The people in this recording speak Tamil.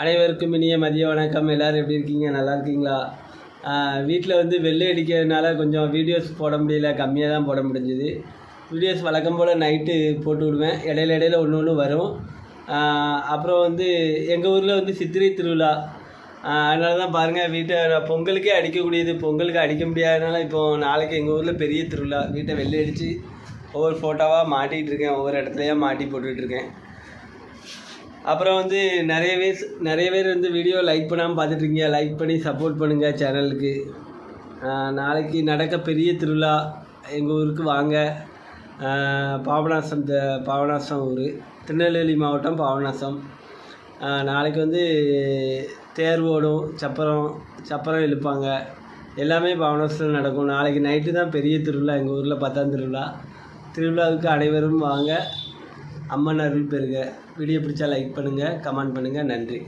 அனைவருக்கும் இனிய மதிய வணக்கம். எல்லோரும் எப்படி இருக்கீங்க? நல்லா இருக்கீங்களா? வீட்டில் வந்து வெள்ளை அடிக்கிறதுனால கொஞ்சம் வீடியோஸ் போட முடியல, கம்மியாக தான் போட முடிஞ்சுது. வீடியோஸ் வழக்கம் போல் நைட்டு போட்டு விடுவேன், இடையில ஒன்று ஒன்று வரும். அப்புறம் வந்து எங்கள் ஊரில் வந்து சித்திரை திருவிழா, அதனால தான் பாருங்கள் வீட்டை பொங்கலுக்கே அடிக்கக்கூடியது, பொங்கலுக்கு அடிக்க முடியாதனால இப்போது நாளைக்கு எங்கள் ஊரில் பெரிய திருவிழா, வீட்டை வெள்ளை அடித்து ஒவ்வொரு ஃபோட்டோவாக மாட்டிகிட்டு இருக்கேன், ஒவ்வொரு இடத்துலையா மாட்டி போட்டுட்ருக்கேன். அப்புறம் வந்து நிறைய பேர் வந்து வீடியோ லைக் பண்ணாமல் பார்த்துட்ருக்கீங்க. லைக் பண்ணி சப்போர்ட் பண்ணுங்கள் சேனலுக்கு. நாளைக்கு நடக்க பெரிய திருவிழா, எங்கள் ஊருக்கு வாங்க. பாபநாசம் ஊர், திருநெல்வேலி மாவட்டம் பாபநாசம். நாளைக்கு வந்து தேர் ஓடும், சப்பரம் இழுப்பாங்க, எல்லாமே பாபநாசத்தில் நடக்கும். நாளைக்கு நைட்டு தான் பெரிய திருவிழா, எங்கள் ஊரில் 10ஆம் திருவிழா. திருவிழாவுக்கு அனைவரும் வாங்க, அம்மன் அருள் பெறுக. வீடியோ பிடிச்சா லைக் பண்ணுங்கள், கமெண்ட் பண்ணுங்கள். நன்றி.